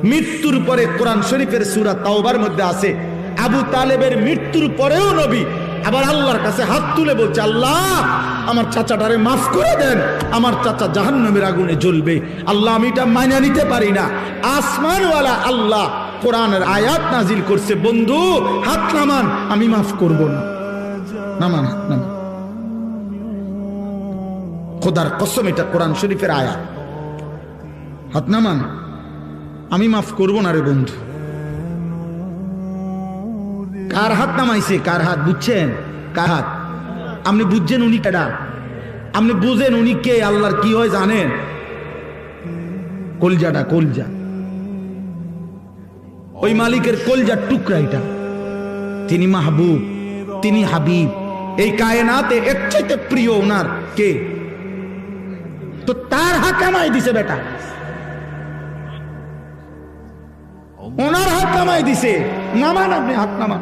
মৃত্যুর পরে কোরআন শরীফের সূরা তাওবার মধ্যে আছে, আবু তালেবের মৃত্যুর পরেও নবী আবার আল্লাহর কাছে হাত তুলে বলছে, আল্লাহ আমার চাচাটারে মাফ করে দেন, আমার চাচা জাহান্নামের আগুনে জ্বলবে। আল্লাহ আমি এটা মাইনা নিতে পারি না। আসমানওয়ালা আল্লাহ কোরআনের আয়াত নাজিল করছে, বন্ধু হাত নামান, আমি মাফ করব না। নামান হাত নামান, খোদার কসম এটা কোরআন শরীফের আয়াত। হাত নামান, আমি মাফ করব না রে বন্ধু। কার হাত নামাইছে? কার হাত বুঝছেন? কার হাত? আপনি বুঝছেন উনি কেডা? আপনি বুঝেন উনি কে? আল্লাহর কি হয় জানেন? কলজাটা, কলজা, ওই মালিকের কলজার টুকরা এটা। তিনি মাহবুব, তিনি হাবিব, এই কায়নাতে এর চাইতে প্রিয় ওনার কে? তো তার হাত নামাই দিছে বেটা, ওনার হাত নামাই দিছে। নামান, আপনি হাত নামান।